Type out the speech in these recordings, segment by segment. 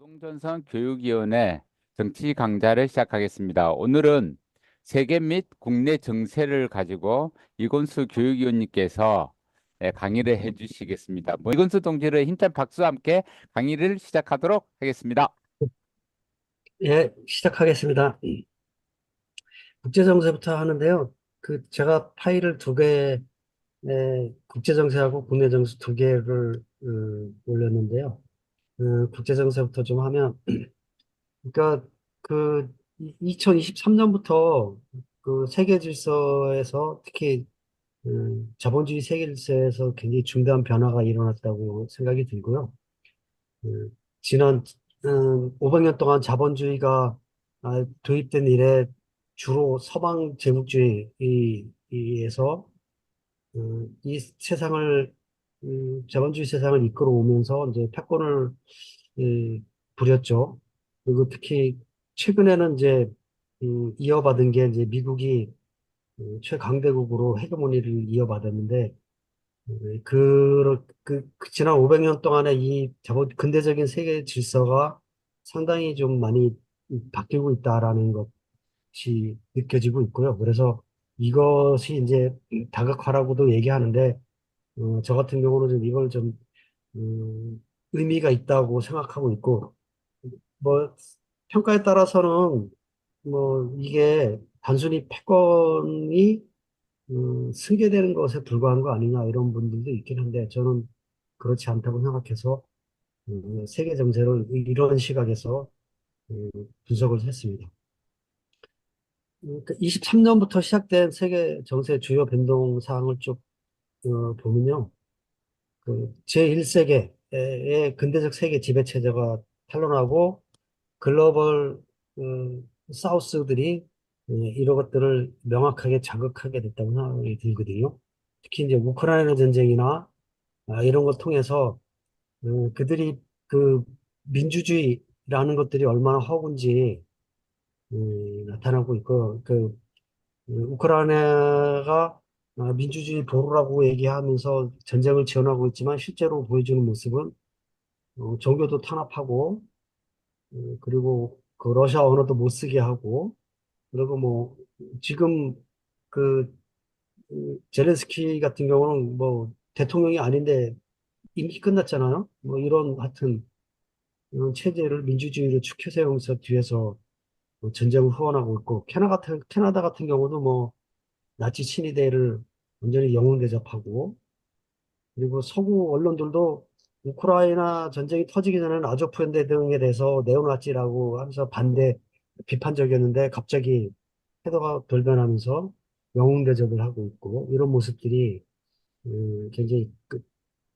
노동전선 교육위원회 정치 강좌를 시작하겠습니다. 오늘은 세계 및 국내 정세를 가지고 이건수 교육위원님께서 강의를 해주시겠습니다. 이건수 동지를 힘찬 박수와 함께 강의를 시작하도록 하겠습니다. 예, 시작하겠습니다. 국제정세부터 하는데요. 제가 파일을 두 개, 국제정세하고 국내 정세 두 개를 올렸는데요. 국제정세부터 좀 하면, 그러니까 그 2023년부터 그 세계 질서에서 특히 자본주의 세계 질서에서 굉장히 중대한 변화가 일어났다고 생각이 들고요. 지난 500년 동안 자본주의가 도입된 이래 주로 서방 제국주의에서 이 세상을 자본주의 세상을 이끌어오면서 이제 패권을 부렸죠. 그리고 특히 최근에는 이제 이어받은 게 이제 미국이 최강대국으로 헤게모니를 이어받았는데 지난 500년 동안의 이 근대적인 세계 질서가 상당히 좀 많이 바뀌고 있다라는 것이 느껴지고 있고요. 그래서 이것이 이제 다각화라고도 얘기하는데, 저 같은 경우는 좀 이걸 좀, 의미가 있다고 생각하고 있고, 뭐, 평가에 따라서는 뭐, 이게 단순히 패권이 승계되는 것에 불과한 거 아니냐 이런 분들도 있긴 한데 저는 그렇지 않다고 생각해서 세계 정세를 이런 시각에서 분석을 했습니다. 23년부터 시작된 세계 정세 주요 변동 사항을 쭉 보면요. 제1세계의 근대적 세계 지배 체제가 탄로나고 글로벌 사우스들이 이런 것들을 명확하게 자극하게 됐다고 생각이 들거든요. 특히 이제 우크라이나 전쟁이나 이런 걸 통해서 그들이 그 민주주의라는 것들이 얼마나 허구인지 나타나고 있고 우크라이나가 민주주의 보루라고 얘기하면서 전쟁을 지원하고 있지만 실제로 보여주는 모습은 종교도 탄압하고 그리고 그 러시아 언어도 못 쓰게 하고 그리고 뭐 지금 그 젤렌스키 같은 경우는 뭐 대통령이 아닌데 임기 끝났잖아요. 뭐 이런 하여튼 이런 체제를 민주주의로 축혀 세우면서 뒤에서 뭐 전쟁을 후원하고 있고 캐나다 같은 경우도 뭐 나치 친위대를 완전히 영웅 대접하고 그리고 서구 언론들도 우크라이나 전쟁이 터지기 전에는 아조프 연대 등에 대해서 네오나치라고 하면서 비판적이었는데 갑자기 태도가 돌변하면서 영웅 대접을 하고 있고 이런 모습들이 굉장히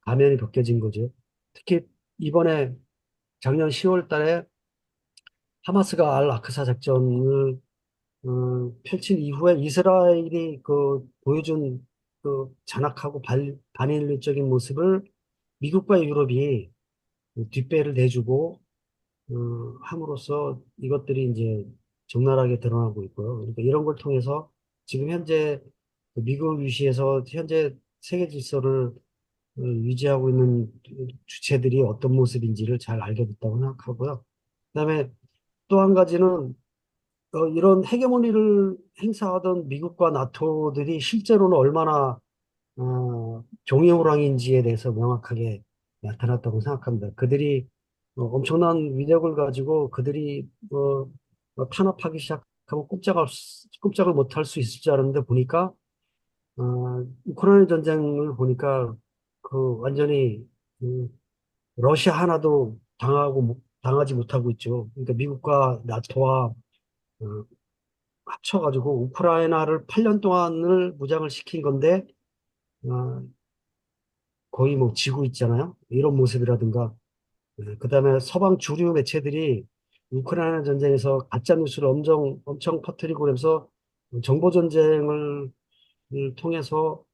가면이 벗겨진 거죠. 특히 이번에 작년 10월 달에 하마스가 알 아크사 작전을 펼친 이후에 이스라엘이 보여준 잔악하고 반인륜적인 모습을 미국과 유럽이 뒷배를 내주고 함으로써 이것들이 이제 적나라하게 드러나고 있고요. 그러니까 이런 걸 통해서 지금 현재 미국 유시에서 현재 세계 질서를 유지하고 있는 주체들이 어떤 모습인지를 잘 알게 됐다고 생각하고요. 그다음에 또 한 가지는 이런 헤게모니를 행사하던 미국과 나토들이 실제로는 얼마나 종이호랑인지에 대해서 명확하게 나타났다고 생각합니다. 그들이 엄청난 위력을 가지고 그들이 탄압하기 시작하면 꼼짝을 못할 수 있을 줄 알았는데 보니까 우크라이나 전쟁을 보니까 완전히 음, 러시아 하나도 당하지 못하고 있죠. 그러니까 미국과 나토와 어, 합쳐가지고 우크라이나를 8년 동안을 무장을 시킨 건데 어, 거의 뭐 지고 있잖아요. 이런 모습이라든가 그다음에 서방 주류 매체들이 우크라이나 전쟁에서 가짜 뉴스를 엄청 퍼뜨리고 그래서 정보 전쟁을 통해서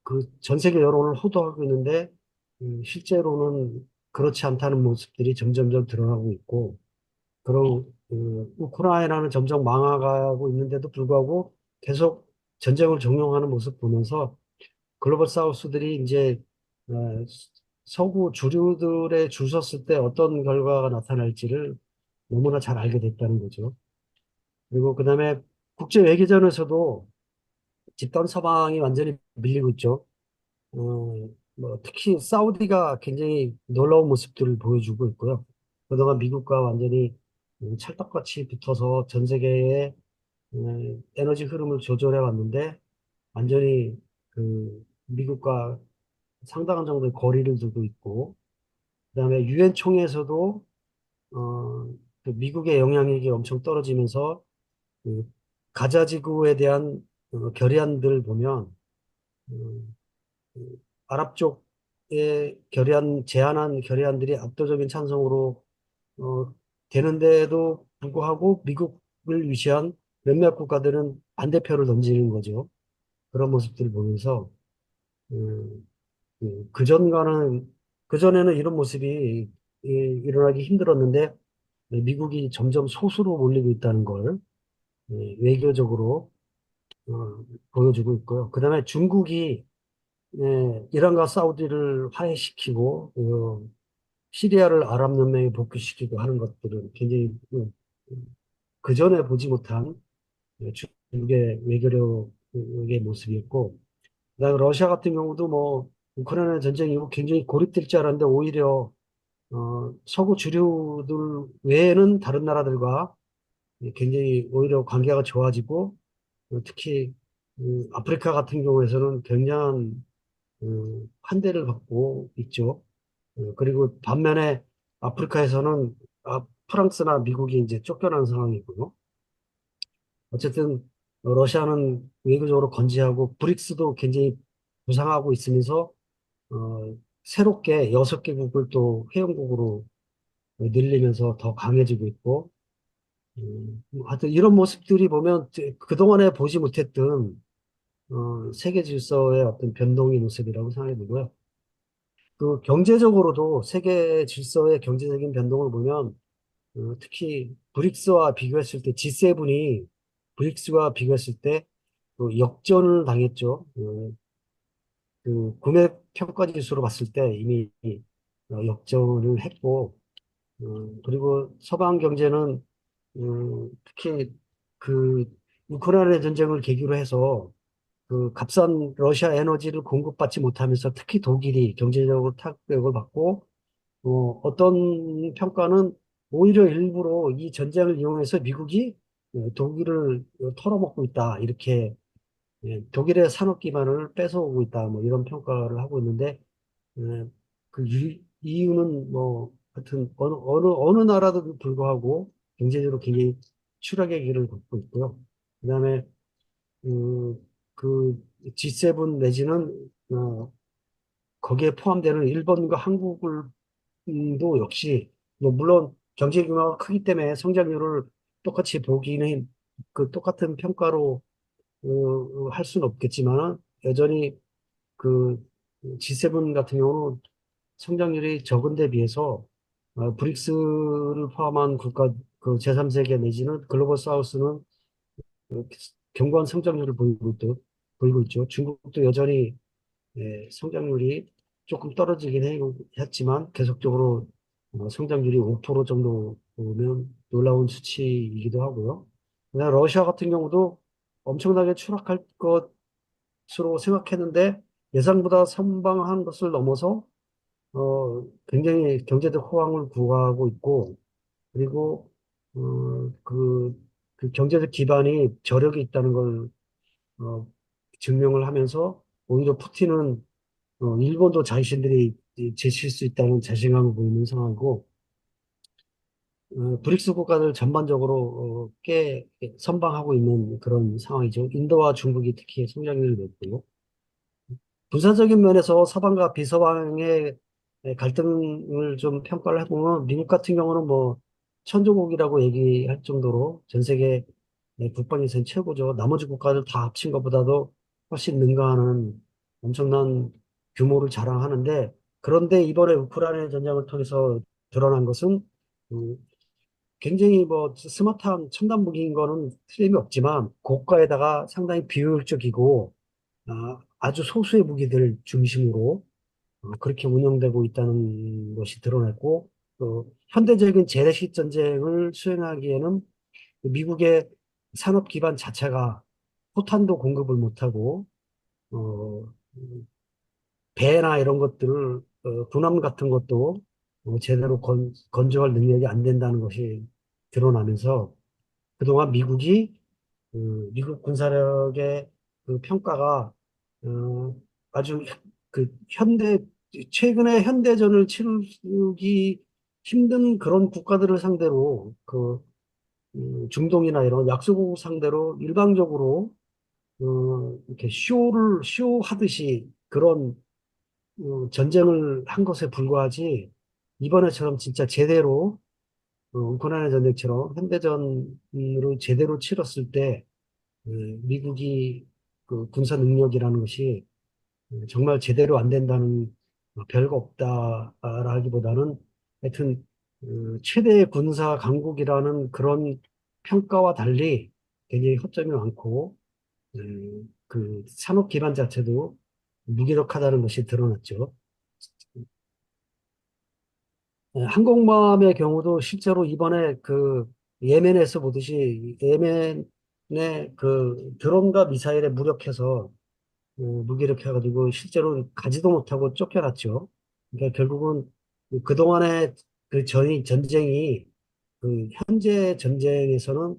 그 전 세계 여론을 호도하고 있는데 실제로는 그렇지 않다는 모습들이 점점점 드러나고 있고 그런 우크라이나는 점점 망해가고 있는데도 불구하고 계속 전쟁을 종용하는 모습 보면서 글로벌 사우스들이 이제 어, 서구 주류들의 줄 섰을 때 어떤 결과가 나타날지를 너무나 잘 알게 됐다는 거죠. 그리고 그다음에 국제 외교전에서도 집단 서방이 완전히 밀리고 있죠. 어, 뭐 특히 사우디가 굉장히 놀라운 모습들을 보여주고 있고요. 그동안 미국과 완전히 찰떡같이 붙어서 전 세계의 에너지 흐름을 조절해 왔는데 완전히 그 미국과 상당한 정도의 거리를 두고 있고 그다음에 유엔 총회에서도 그 미국의 영향력이 엄청 떨어지면서 그 가자 지구에 대한 결의안들을 보면 그 아랍 쪽의 제안한 결의안들이 압도적인 찬성으로 어, 되는데도 불구하고 미국을 위시한 몇몇 국가들은 반대표를 던지는 거죠. 그런 모습들을 보면서 음, 그전과는 그전에는 이런 모습이 일어나기 힘들었는데 미국이 점점 소수로 몰리고 있다는 걸 외교적으로 보여주고 있고요. 그다음에 중국이 이란과 사우디를 화해시키고 시리아를 아랍연맹에 복귀시키고 하는 것들은 굉장히 그전에 보지 못한 중국의 외교력의 모습이었고 그다음에 러시아 같은 경우도 뭐 우크라이나 전쟁 이후 굉장히 고립될 줄 알았는데 오히려 서구 주류들 외에는 다른 나라들과 굉장히 오히려 관계가 좋아지고 특히 아프리카 같은 경우에서는 굉장한 환대를 받고 있죠. 그리고 반면에 아프리카에서는 프랑스나 미국이 이제 쫓겨난 상황이고요. 어쨌든 러시아는 외교적으로 건재하고 브릭스도 굉장히 부상하고 있으면서 새롭게 6개국을 또 회원국으로 늘리면서 더 강해지고 있고 하여튼 이런 모습들이 보면 그동안에 보지 못했던 세계 질서의 어떤 변동의 모습이라고 생각이 들고요. 그 경제적으로도 세계 질서의 경제적인 변동을 보면 특히 브릭스와 비교했을 때 G7이 브릭스와 비교했을 때 역전을 당했죠. 그 구매 평가 지수로 봤을 때 이미 역전을 했고 그리고 서방 경제는 특히 그 우크라이나 전쟁을 계기로 해서 그 값싼 러시아 에너지를 공급받지 못하면서 특히 독일이 경제적으로 타격을 받고 어떤 평가는 오히려 일부러 이 전쟁을 이용해서 미국이 독일을 털어먹고 있다. 이렇게 독일의 산업 기반을 뺏어오고 있다. 뭐 이런 평가를 하고 있는데 그 이유는 뭐 하여튼 어느 나라도 불구하고 경제적으로 굉장히 추락의 길을 걷고 있고요. 그다음에 그 G7 내지는 거기에 포함되는 일본과 한국을 도 역시 뭐 물론 경제 규모가 크기 때문에 성장률을 똑같이 보기는 그 똑같은 평가로 할 수는 없겠지만 여전히 그 G7 같은 경우는 성장률이 적은 데 비해서 브릭스를 포함한 국가 그 제3세계 내지는 글로벌 사우스는 어, 견고한 성장률을 보이고 있죠. 중국도 여전히 성장률이 조금 떨어지긴 했지만 계속적으로 성장률이 5% 정도 보면 놀라운 수치이기도 하고요. 그다음에 러시아 같은 경우도 엄청나게 추락할 것으로 생각했는데 예상보다 선방한 것을 넘어서 굉장히 경제적 호황을 구가하고 있고 그리고 그 경제적 기반이 저력이 있다는 걸 어, 증명을 하면서 오히려 푸틴은 일본도 자신들이 제칠 수 있다는 자신감을 보이는 상황이고, 브릭스 국가들 전반적으로 꽤 선방하고 있는 그런 상황이죠. 인도와 중국이 특히 성장률이 높고요. 군사적인 면에서 서방과 비서방의 갈등을 좀 평가를 해보면, 미국 같은 경우는 뭐, 천조국이라고 얘기할 정도로 전 세계 국방위생 최고죠. 나머지 국가들 다 합친 것보다도 훨씬 능가하는 엄청난 규모를 자랑하는데, 그런데 이번에 우크라이나 전쟁을 통해서 드러난 것은 음, 굉장히 뭐 스마트한 첨단 무기인 거는 틀림이 없지만 고가에다가 상당히 비효율적이고 아주 소수의 무기들 중심으로 그렇게 운영되고 있다는 것이 드러났고, 현대적인 재래식 전쟁을 수행하기에는 미국의 산업 기반 자체가 포탄도 공급을 못하고, 어, 배나 이런 것들을, 군함 같은 것도 제대로 건조할 능력이 안 된다는 것이 드러나면서 그동안 미국 군사력의 그 평가가 아주 최근에 현대전을 치르기 힘든 그런 국가들을 상대로 중동이나 이런 약소국 상대로 일방적으로 이렇게 쇼하듯이 그런 전쟁을 한 것에 불과하지 이번에처럼 진짜 제대로 우크라이나 전쟁처럼 현대전으로 제대로 치렀을 때 미국이 그 군사 능력이라는 것이 정말 제대로 안 된다는 별거 없다라기보다는 하여튼 최대의 군사 강국이라는 그런 평가와 달리 굉장히 허점이 많고 그 산업 기반 자체도 무기력하다는 것이 드러났죠. 항공모함의 경우도 실제로 이번에 예멘에서 보듯이 예멘의 그 드론과 미사일에 무력해서 무기력해가지고 실제로 가지도 못하고 쫓겨났죠. 그러니까 결국은 그동안의 전쟁이 현재 전쟁에서는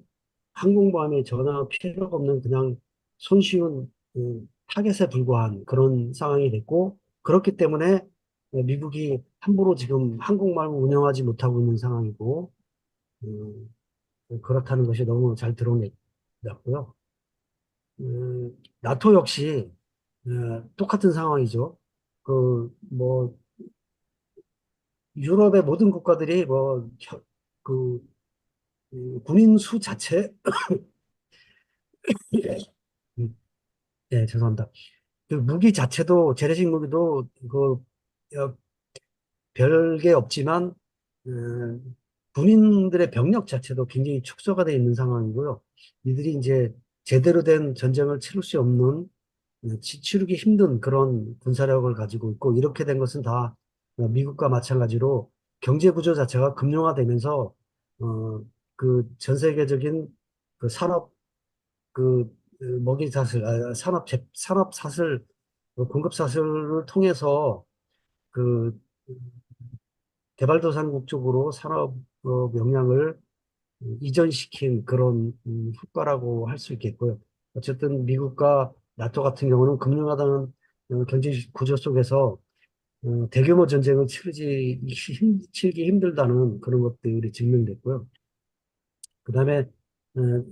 항공모함이 전혀 필요가 없는 그냥 손쉬운 타겟에 불과한 그런 상황이 됐고 그렇기 때문에 미국이 함부로 지금 항공모함을 운영하지 못하고 있는 상황이고 음, 그렇다는 것이 너무 잘 드러냈고요. 나토 역시 똑같은 상황이죠. 뭐 유럽의 모든 국가들이 그 군인 수 자체 네, 죄송합니다. 그 무기 자체도 재래식 무기도 어, 별게 없지만 군인들의 병력 자체도 굉장히 축소가 되어 있는 상황이고요. 이들이 이제 제대로 된 전쟁을 치를 수 없는 치르기 힘든 그런 군사력을 가지고 있고 이렇게 된 것은 다 미국과 마찬가지로 경제 구조 자체가 금융화되면서 전 세계적인 산업 그 먹이 사슬 산업 사슬 공급 사슬을 통해서 그 개발도상국 쪽으로 산업 역량을 이전시킨 그런 효과라고 할 수 있겠고요. 어쨌든 미국과 나토 같은 경우는 금융화되는 경제 구조 속에서 대규모 전쟁을 치르기 힘들다는 그런 것들이 증명됐고요. 그다음에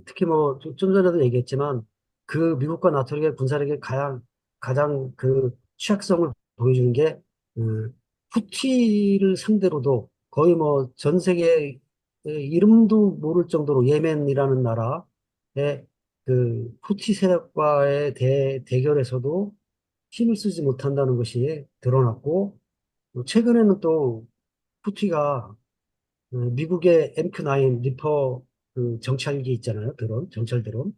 특히 좀 전에도 얘기했지만 미국과 나토의 군사력의 가장 취약성을 보여주는 게 후티를 상대로도 거의 전 세계 이름도 모를 정도로 예멘이라는 나라의 후티 세력과의 대결에서도 힘을 쓰지 못한다는 것이 드러났고 최근에는 또 후티가 미국의 MQ-9 리퍼 정찰기 있잖아요. 정찰 드론.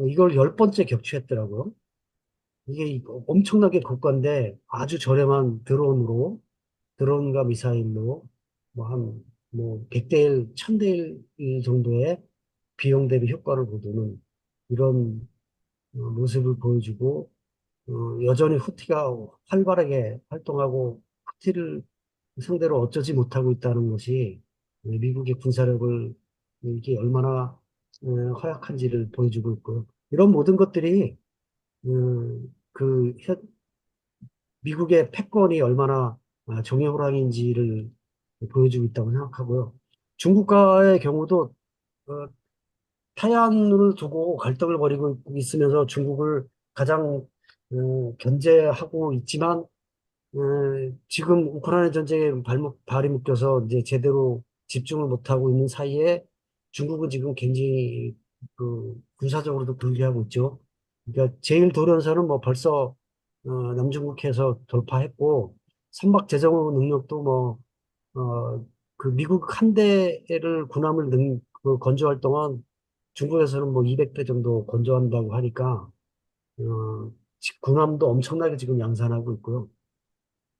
이걸 10번째 격추했더라고요. 이게 엄청나게 고가인데 아주 저렴한 드론과 미사일로 한 100대 1, 1000대 1 정도의 비용 대비 효과를 거두는 이런 모습을 보여주고 여전히 후티가 활발하게 활동하고 후티를 상대로 어쩌지 못하고 있다는 것이 미국의 군사력을 이게 얼마나 허약한지를 보여주고 있고요. 이런 모든 것들이 미국의 패권이 얼마나 정예호랑인지를 보여주고 있다고 생각하고요. 중국과의 경우도 어, 타이완을 두고 갈등을 벌이고 있으면서 중국을 가장 견제하고 있지만 지금 우크라이나 전쟁에 발이 묶여서 이제 제대로 집중을 못하고 있는 사이에 중국은 지금 굉장히 군사적으로도 분리하고 있죠. 그러니까 제일 도련사는 벌써 남중국해에서 돌파했고 선박 제조 능력도 미국 한 대를 건조할 동안 중국에서는 200대 정도 건조한다고 하니까 군함도 엄청나게 지금 양산하고 있고요.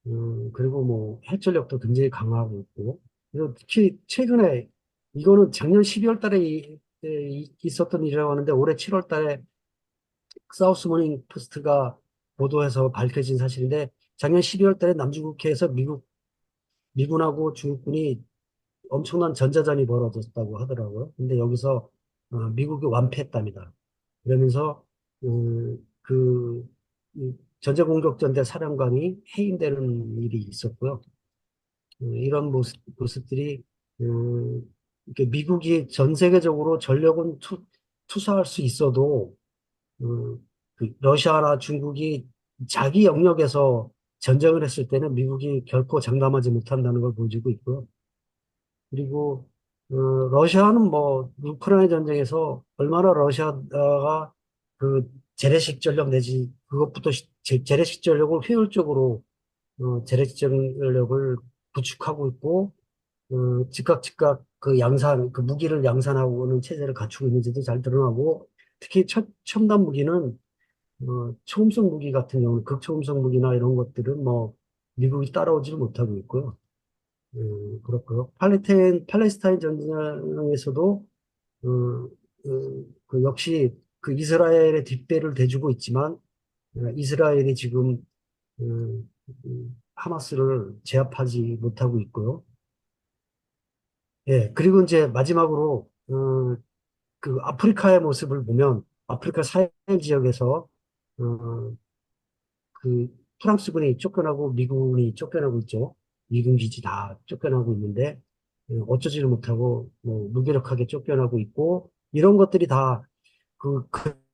그리고 뭐 핵전력도 굉장히 강하고 있고, 그리고 특히 최근에 이거는 작년 12월 달에 있었던 일이라고 하는데 올해 7월 달에 사우스 모닝 포스트가 보도해서 밝혀진 사실인데 작년 12월 달에 남중국해에서 미군하고 중국군이 엄청난 전자전이 벌어졌다고 하더라고요. 근데 여기서 미국이 완패했답니다. 그러면서 그 이 전자공격전대 사령관이 해임되는 일이 있었고요. 이런 모습들이 이렇게 미국이 전 세계적으로 전력은 투사할 수 있어도 그 러시아나 중국이 자기 영역에서 전쟁을 했을 때는 미국이 결코 장담하지 못한다는 걸 보여주고 있고요. 그리고 러시아는 뭐 우크라이나 전쟁에서 얼마나 러시아가 그 재래식 전력 내지 그것부터 재래식 전력을 효율적으로 재래식 전력을 구축하고 있고 즉각 그 양산 그 무기를 양산하고 는 체제를 갖추고 있는지도 잘 드러나고 특히 첨단 무기는 초음속 무기 같은 경우는 극초음속 무기나 이런 것들은 뭐 미국이 따라오지를 못하고 있고요. 그렇고요. 팔레스타인 전쟁에서도 그 역시 그 이스라엘의 뒷배를 대주고 있지만 이스라엘이 지금 하마스를 제압하지 못하고 있고요. 예, 그리고 이제 마지막으로 그 아프리카의 모습을 보면 아프리카 사헬 지역에서 어, 그 프랑스군이 쫓겨나고 미군이 쫓겨나고 있죠. 미군 기지 다 쫓겨나고 있는데 어쩌지를 못하고 뭐 무기력하게 쫓겨나고 있고 이런 것들이 다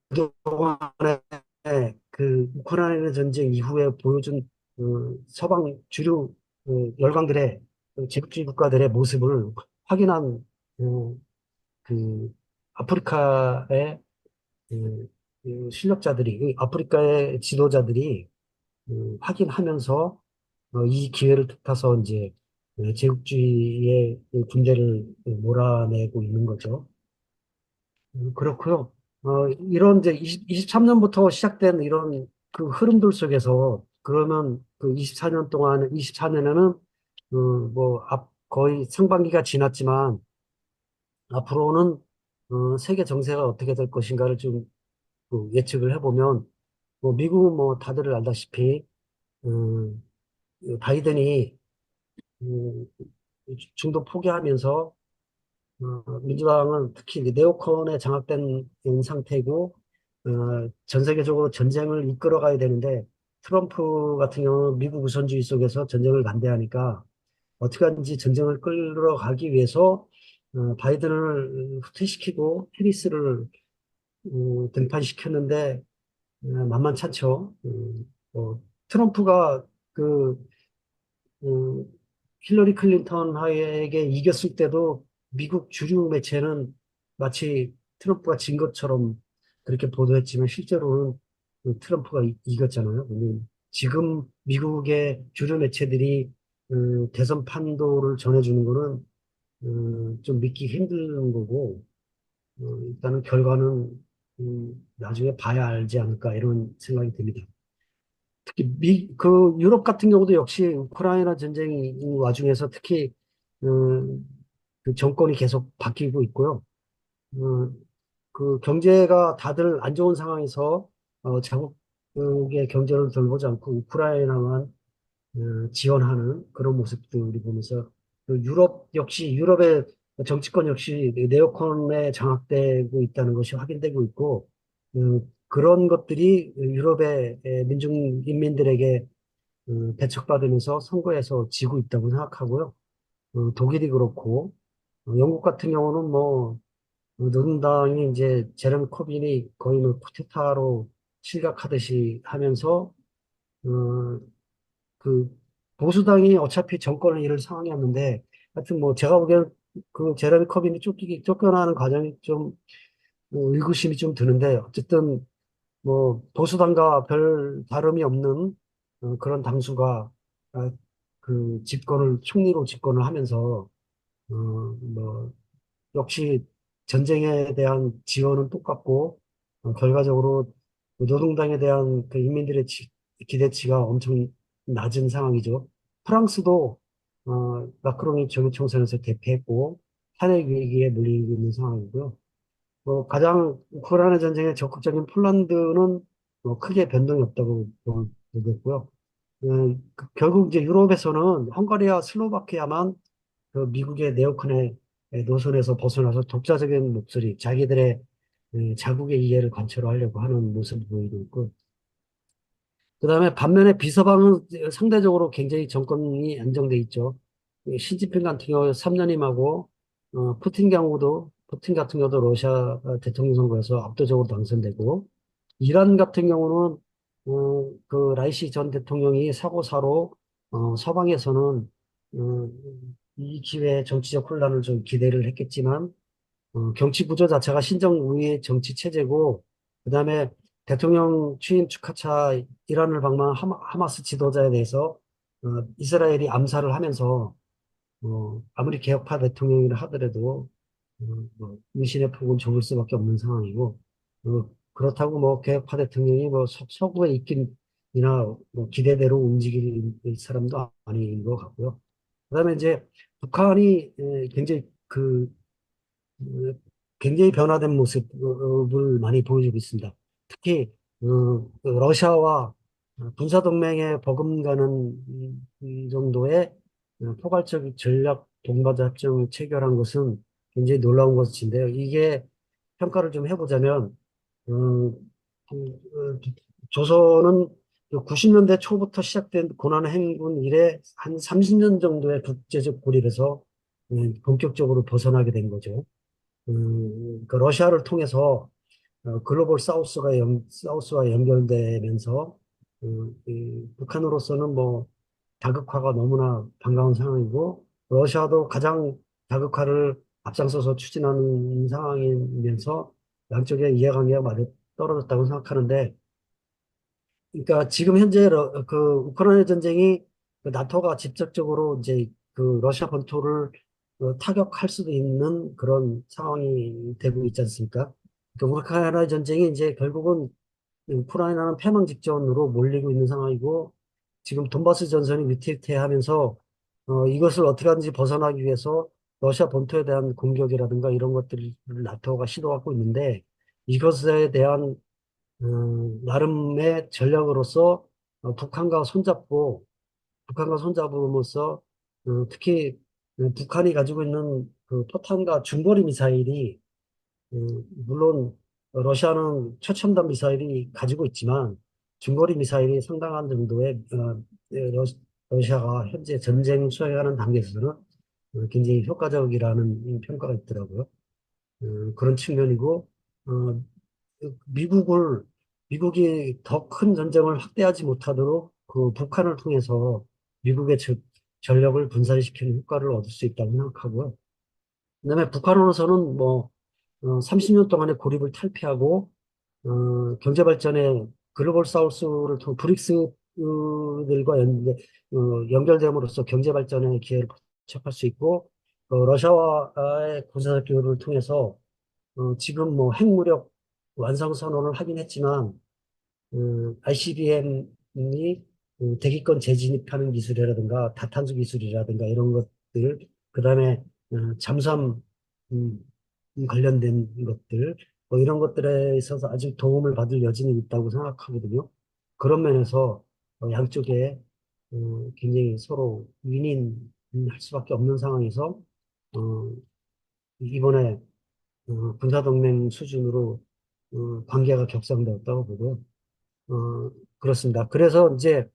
그동안에 그 우크라이나 전쟁 이후에 보여준 서방 주류 열강들의 제국주의 국가들의 모습을 확인한 그 아프리카의 실력자들이 그 아프리카의 지도자들이 확인하면서 이 기회를 틈타서 이제 제국주의의 그 군대를 몰아내고 있는 거죠. 그렇고요. 이런 이제 23년부터 시작된 이런 그 흐름들 속에서 그러면 그 24년 동안 24년에는 뭐 거의 상반기가 지났지만 앞으로는 세계 정세가 어떻게 될 것인가를 좀 예측을 해보면 뭐 미국은 뭐 다들 알다시피 음, 바이든이 음, 중도 포기하면서 민주당은 특히 이제 네오콘에 장악된 상태고 전 세계적으로 전쟁을 이끌어가야 되는데 트럼프 같은 경우는 미국 우선주의 속에서 전쟁을 반대하니까 어떻게 하든지 전쟁을 끌어가기 위해서 바이든을 후퇴시키고 해리스를 등판시켰는데 만만찮죠. 트럼프가 그 음, 힐러리 클린턴에게 이겼을 때도 미국 주류 매체는 마치 트럼프가 진 것처럼 그렇게 보도했지만 실제로는 트럼프가 이겼잖아요. 근데 지금 미국의 주류 매체들이 대선 판도를 전해주는 거는 좀 믿기 힘든 거고 일단은 결과는 나중에 봐야 알지 않을까 이런 생각이 듭니다. 특히 그 유럽 같은 경우도 역시 우크라이나 전쟁이 이 와중에서 특히 그 정권이 계속 바뀌고 있고요. 어, 그 경제가 다들 안 좋은 상황에서 자국의 경제를 돌보지 않고 우크라이나만 지원하는 그런 모습들이 보면서 그 유럽의 정치권 역시 네오콘에 장악되고 있다는 것이 확인되고 있고 그런 것들이 유럽의 인민들에게 배척받으면서 선거에서 지고 있다고 생각하고요. 독일이 그렇고 영국 같은 경우는 뭐 노동당이 이제 제레미 코빈이 거의 뭐 쿠데타로 실각하듯이 하면서 어, 그 보수당이 어차피 정권을 잃을 상황이었는데 하여튼 뭐 제가 보기에는 그 제레미 코빈이 쫓겨나는 과정이 좀 의구심이 좀 드는데 어쨌든 뭐 보수당과 별 다름이 없는 그런 당수가 그 총리로 집권을 하면서 뭐 역시 전쟁에 대한 지원은 똑같고 결과적으로 그 노동당에 대한 그 인민들의 기대치가 엄청 낮은 상황이죠. 프랑스도 마크롱이 조기 총선에서 대패했고 탄핵 위기에 몰리고 있는 상황이고요. 가장 우크라이나 전쟁에 적극적인 폴란드는 크게 변동이 없다고 보겠고요. 결국 이제 유럽에서는 헝가리와 슬로바키아만 그 미국의 네오큰의 노선에서 벗어나서 독자적인 목소리, 자기들의 자국의 이해를 관철 하려고 하는 모습을 보이고 있고, 그다음에 반면에 비서방은 상대적으로 굉장히 정권이 안정돼 있죠. 시진핑 같은 경우 3년임하고 푸틴 같은 경우도 러시아 대통령 선거에서 압도적으로 당선되고, 이란 같은 경우는 그 라이시 전 대통령이 사고사로 서방에서는 어, 이 기회에 정치적 혼란을 좀 기대를 했겠지만, 정치 구조 자체가 신정우위의 정치 체제고, 그다음에 대통령 취임 축하차 이란을 방문한 하마스 지도자에 대해서 이스라엘이 암살을 하면서 아무리 개혁파 대통령이라 하더라도 뭐 민심의 폭은 좁을 수밖에 없는 상황이고, 그렇다고 뭐 개혁파 대통령이 뭐 서구에 있긴이나 뭐 기대대로 움직일 사람도 아닌 것 같고요. 그다음에 이제 북한이 굉장히 어, 굉장히 변화된 모습을 많이 보여주고 있습니다. 특히 그 러시아와 군사동맹에 버금가는 이 정도의 포괄적 전략 동반자 협정을 체결한 것은 굉장히 놀라운 것인데요. 이게 평가를 좀 해보자면 조선은 90년대 초부터 시작된 고난 행군 이래 한 30년 정도의 국제적 고립에서 본격적으로 벗어나게 된 거죠. 그 러시아를 통해서 글로벌 사우스와 연결되면서 이 북한으로서는 뭐 다극화가 너무나 반가운 상황이고, 러시아도 가장 다극화를 앞장서서 추진하는 상황이면서 양쪽의 이해관계가 많이 떨어졌다고 생각하는데, 그러니까 지금 현재 그 우크라이나 전쟁이 그 나토가 직접적으로 이제 그 러시아 본토를 타격할 수도 있는 그런 상황이 되고 있지 않습니까? 그 우크라이나 전쟁이 이제 결국은 우크라이나는 패망 직전으로 몰리고 있는 상황이고, 지금 돈바스 전선이 위태위태하면서 이것을 어떻게 하든지 벗어나기 위해서 러시아 본토에 대한 공격이라든가 이런 것들을 나토가 시도하고 있는데, 이것에 대한 나름의 전략으로서 북한과 손잡음으로써 특히 북한이 가지고 있는 그 포탄과 중거리 미사일이 물론 러시아는 최첨단 미사일이 가지고 있지만 중거리 미사일이 상당한 정도의 러시아가 현재 전쟁 수행하는 단계에서는 굉장히 효과적이라는 평가가 있더라고요. 그런 측면이고, 어, 미국을, 미국이 더 큰 전쟁을 확대하지 못하도록 그 북한을 통해서 미국의 전력을 분산시키는 효과를 얻을 수 있다고 생각하고요. 그다음에 북한으로서는 뭐 30년 동안의 고립을 탈피하고 경제 발전에 글로벌 사우스를 통해 브릭스들과 연결됨으로써 경제 발전의 기회를 포착할 수 있고, 러시아와의 군사적 교류를 통해서 지금 뭐 핵무력 완성 선언을 하긴 했지만, ICBM이 대기권 재진입하는 기술이라든가 다탄수 기술이라든가 이런 것들, 그다음에 잠수함 음, 관련된 것들, 뭐 이런 것들에 있어서 아직 도움을 받을 여지는 있다고 생각하거든요. 그런 면에서 양쪽에 굉장히 서로 윈윈할 수밖에 없는 상황에서 어, 이번에 군사동맹 수준으로 관계가 격상되었다고 보고요. 그렇습니다. 그래서 이제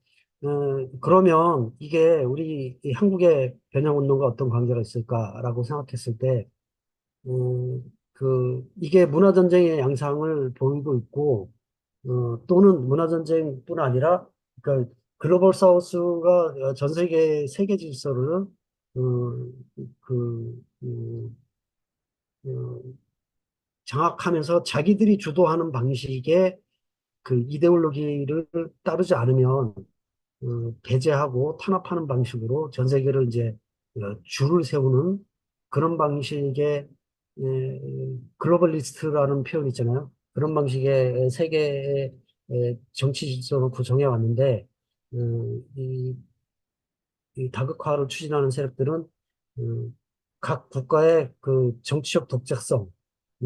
그러면 이게 우리 이 한국의 변형운동과 어떤 관계가 있을까라고 생각했을 때, 이게 문화전쟁의 양상을 보이고 있고, 또는 문화전쟁뿐 아니라, 그러니까 글로벌 사우스가 전 세계 질서를, 그, 어, 장악하면서 자기들이 주도하는 방식의 그 이데올로기를 따르지 않으면 배제하고 탄압하는 방식으로 전 세계를 이제 줄을 세우는 그런 방식의 글로벌리스트라는 표현 있잖아요. 그런 방식의 세계의 정치 질서를 구성해 왔는데, 이, 이 다극화를 추진하는 세력들은 각 국가의 그 정치적 독자성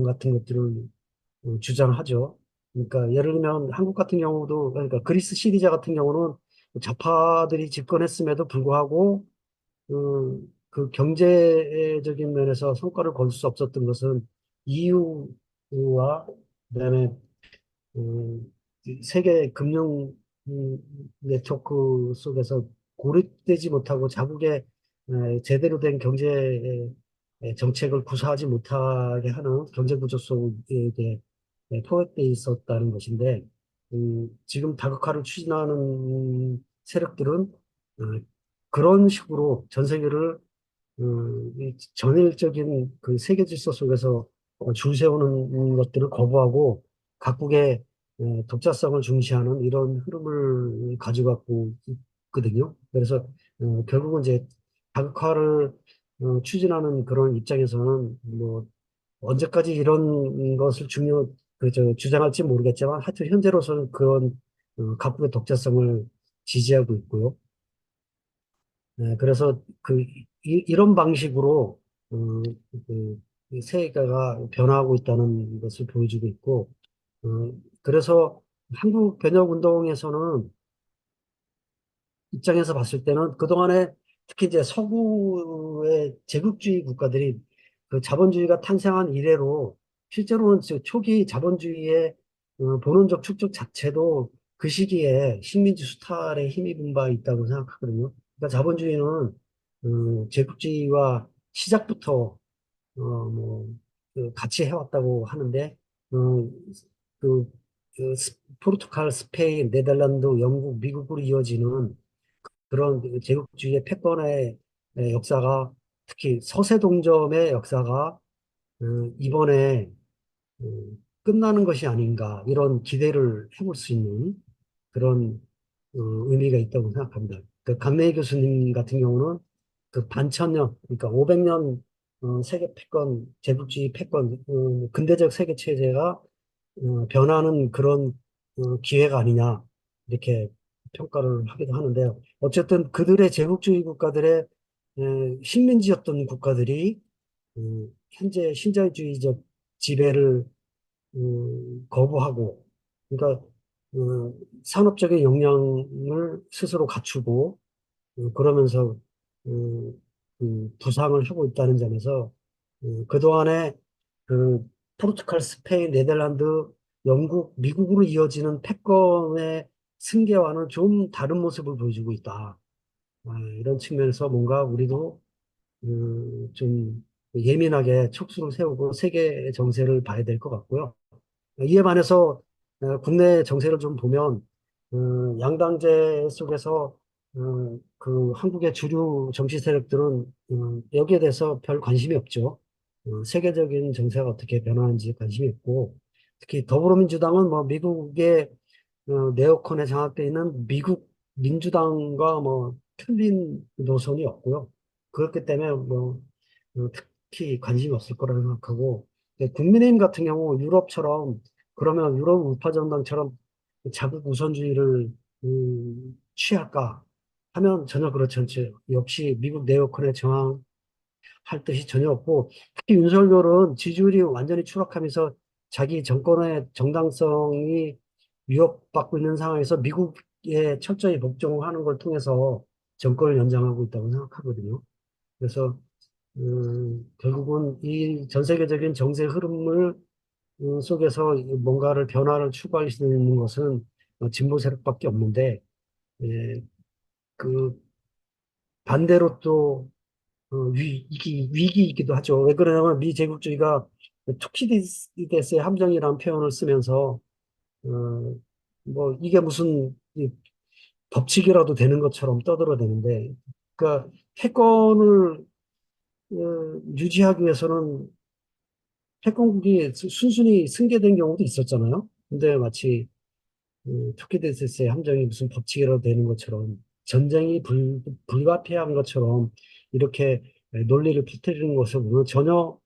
같은 것들을 주장하죠. 그러니까 예를 들면 한국 같은 경우도 그러니까 그리스 시리자 같은 경우는 좌파들이 집권했음에도 불구하고 그 경제적인 면에서 성과를 거둘 수 없었던 것은 EU와 그다음에 이 세계 금융 네트워크 속에서 고립되지 못하고 자국의 제대로 된 경제 정책을 구사하지 못하게 하는 경제 구조 속에 포획돼 있었다는 것인데, 지금 다극화를 추진하는 세력들은 그런 식으로 전 세계를 이 전일적인 그 세계 질서 속에서 줄 세우는 것들을 거부하고 각국의 독자성을 중시하는 이런 흐름을 가지고 갖고 있거든요. 그래서 결국은 이제 다극화를 추진하는 그런 입장에서는 뭐 언제까지 이런 것을 주장할지 모르겠지만 하여튼 현재로서는 그런 각국의 독자성을 지지하고 있고요. 그래서 이런 방식으로 이 세계가 변화하고 있다는 것을 보여주고 있고, 어, 그래서 한국 변혁 운동에서는 입장에서 봤을 때는 그동안에 특히 이제 서구의 제국주의 국가들이 그 자본주의가 탄생한 이래로 실제로는 초기 자본주의의 본원적 축적 자체도 그 시기에 식민지 수탈에 힘입은 바 있다고 생각하거든요. 그러니까 자본주의는 제국주의와 시작부터 뭐, 같이 해왔다고 하는데, 어, 그, 포르투갈, 스페인, 네덜란드, 영국, 미국으로 이어지는 그런 그 제국주의의 패권의 역사가 특히 서세동점의 역사가 이번에 끝나는 것이 아닌가 이런 기대를 해볼 수 있는 그런 의미가 있다고 생각합니다. 그 강내희 교수님 같은 경우는 그 반천년, 그러니까 500년 세계 패권, 제국주의 패권, 근대적 세계 체제가 변하는 그런 기회가 아니냐 이렇게 평가를 하기도 하는데요. 어쨌든 그들의 제국주의 국가들의 식민지였던 국가들이 현재 신자유주의적 지배를 거부하고 그러니까 산업적인 역량을 스스로 갖추고 그러면서 부상을 하고 있다는 점에서 그동안에 그 포르투갈, 스페인, 네덜란드, 영국, 미국으로 이어지는 패권의 승계와는 좀 다른 모습을 보여주고 있다. 이런 측면에서 뭔가 우리도 좀 예민하게 촉수를 세우고 세계 정세를 봐야 될 것 같고요. 이에 반해서 국내 정세를 좀 보면 양당제 속에서 그 한국의 주류 정치 세력들은 여기에 대해서 별 관심이 없죠. 세계적인 정세가 어떻게 변하는지 관심이 있고 특히 더불어민주당은 뭐 미국의 네오콘에 장악되어 있는 미국 민주당과 뭐 틀린 노선이 없고요. 그렇기 때문에 뭐 특히 관심이 없을 거라고 생각하고 국민의힘 같은 경우 유럽처럼 그러면 유럽 우파 정당처럼 자국 우선주의를 취할까 하면 전혀 그렇지 않죠. 역시 미국 네오콘에 저항할 뜻이 전혀 없고 특히 윤석열은 지지율이 완전히 추락하면서 자기 정권의 정당성이 위협받고 있는 상황에서 미국에 철저히 복종하는 걸 통해서 정권을 연장하고 있다고 생각하거든요. 그래서 결국은 이 전 세계적인 정세 흐름을 속에서 뭔가를 변화를 추구할 수 있는 것은 진보 세력밖에 없는데 예, 그 반대로 또 위기이기도 하죠. 왜 그러냐면 미 제국주의가 투키디데스의 함정이라는 표현을 쓰면서 어, 뭐 이게 무슨 이 법칙이라도 되는 것처럼 떠들어대는데 그러니까 패권을 유지하기 위해서는 패권국이 순순히 승계된 경우도 있었잖아요. 근데 마치 투키디디스의 함정이 무슨 법칙이라도 되는 것처럼 전쟁이 불가피한 것처럼 이렇게 논리를 퍼뜨리는 것으로는 전혀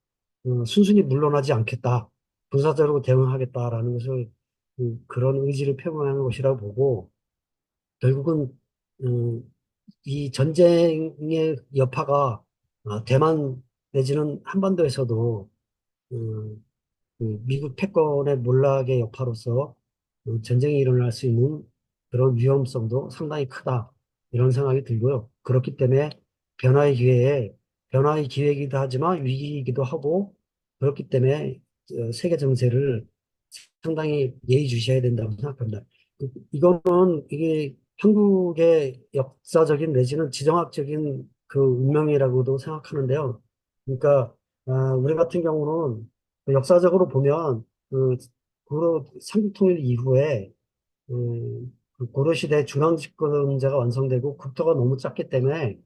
순순히 물러나지 않겠다. 군사적으로 대응하겠다라는 것을 그런 의지를 표명하는 것이라고 보고 결국은 어, 이 전쟁의 여파가 대만 내지는 한반도에서도 어, 그 미국 패권의 몰락의 여파로서 전쟁이 일어날 수 있는 그런 위험성도 상당히 크다. 이런 생각이 들고요. 그렇기 때문에 변화의 기회에, 변화의 기회이기도 하지만 위기이기도 하고, 그렇기 때문에 세계 정세를 상당히 예의주시해야 된다고 생각합니다. 이게 한국의 역사적인 내지는 지정학적인 그 운명이라고도 생각하는데요. 그러니까 우리 같은 경우는 그 역사적으로 보면 고려 삼국통일 이후에 그 고려시대 중앙집권제가 완성되고 국토가 너무 작기 때문에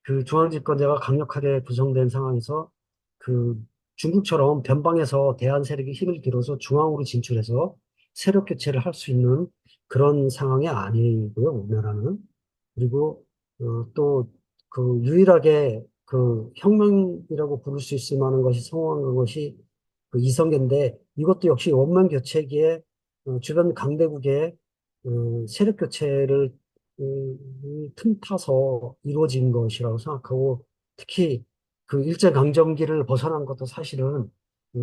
그 중앙집권제가 강력하게 구성된 상황에서 그 중국처럼 변방에서 대한 세력이 힘을 들어서 중앙으로 진출해서 세력 교체를 할 수 있는 그런 상황이 아니고요, 우리나라는. 그리고 또 그 유일하게 그 혁명이라고 부를 수 있을 만한 것이 성공한 것이 그 이성계인데 이것도 역시 원만 교체기에 주변 강대국의 세력 교체를 틈타서 이루어진 것이라고 생각하고 특히 그 일제강점기를 벗어난 것도 사실은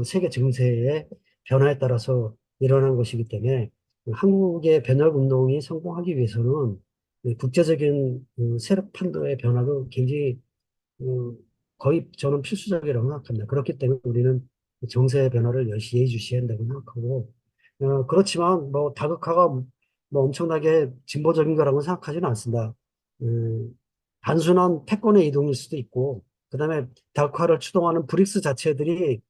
세계 정세의 변화에 따라서 일어난 것이기 때문에 한국의 변혁 운동이 성공하기 위해서는 국제적인 세력 판도의 변화가 굉장히 어, 거의 저는 필수적이라고 생각합니다. 그렇기 때문에 우리는 정세 변화를 예의주시해야 한다고 생각하고, 그렇지만 뭐 다극화가 뭐 엄청나게 진보적인 거라고 생각하지는 않습니다. 단순한 패권의 이동일 수도 있고, 그다음에 다극화를 추동하는 브릭스 자체들이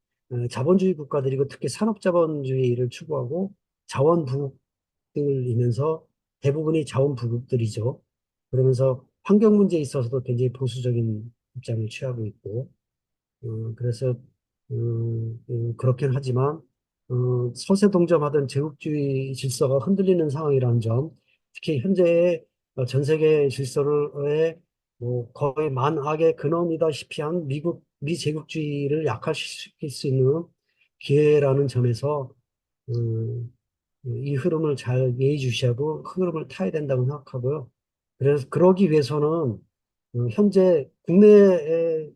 자본주의 국가들이고 특히 산업자본주의를 추구하고 자원 부국들이면서 대부분이 자원 부국들이죠. 그러면서 환경 문제에 있어서도 굉장히 보수적인 입장을 취하고 있고, 그래서, 그렇긴 하지만, 서세 동점하던 제국주의 질서가 흔들리는 상황이라는 점, 특히 현재의 전 세계 질서를, 뭐, 거의 만악의 근원이다시피 한 미제국주의를 약화시킬 수 있는 기회라는 점에서, 이 흐름을 잘 예의주시하고 흐름을 타야 된다고 생각하고요. 그래서 그러기 위해서는 현재 국내의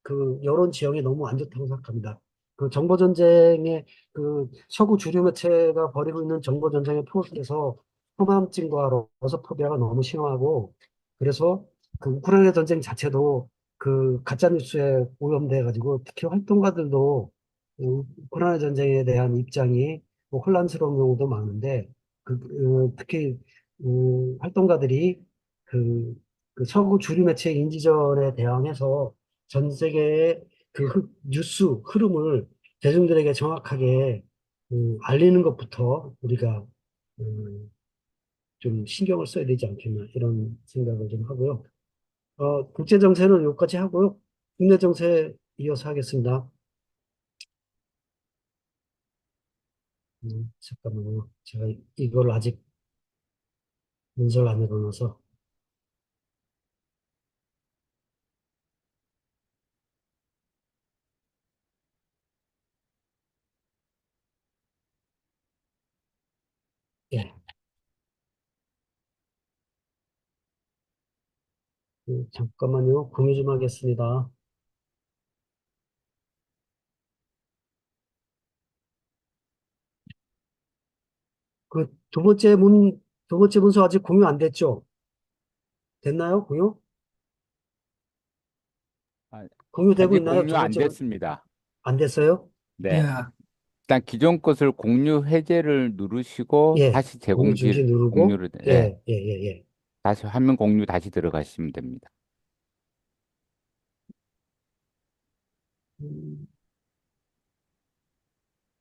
그 여론 지형이 너무 안 좋다고 생각합니다. 그 정보 전쟁의 그 서구 주류 매체가 벌이고 있는 정보 전쟁에 포함돼서 호남증과 러서포비아가 너무 심하고 그래서 그 우크라이나 전쟁 자체도 그 가짜 뉴스에 오염돼 가지고 특히 활동가들도 우크라이나 전쟁에 대한 입장이 뭐 혼란스러운 경우도 많은데 특히 활동가들이 그 그 서구 주류 매체 인지전에 대항해서 전 세계의 그 뉴스 흐름을 대중들에게 정확하게 알리는 것부터 우리가 음, 좀 신경을 써야 되지 않겠나 이런 생각을 좀 하고요. 국제 정세는 여기까지 하고요. 국내 정세 이어서 하겠습니다. 잠깐만요. 제가 이걸 아직 문서를 안 해놓아서 예, 잠깐만요. 공유 좀 하겠습니다. 그 두 번째 문서 아직 공유 안 됐죠? 됐나요? 공유? 아, 공유되고 아직 있나요? 공유 안 됐습니다. 안 됐어요? 네. 예, 일단 기존 것을 공유 해제를 누르시고 예. 다시 공유 중지 누르고, 공유를 예. 예, 예, 예, 예. 다시 화면 공유 다시 들어가시면 됩니다. 음,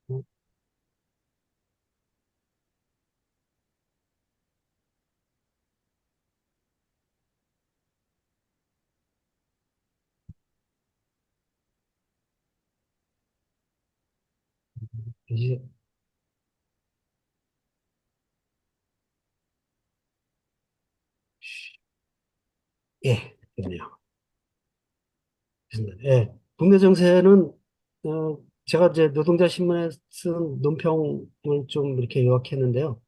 어, 이제, 예, 됐네요. 됐습니다. 예. 국내 정세는, 제가 이제 노동자 신문에 쓴 논평을 좀 이렇게 요약했는데요.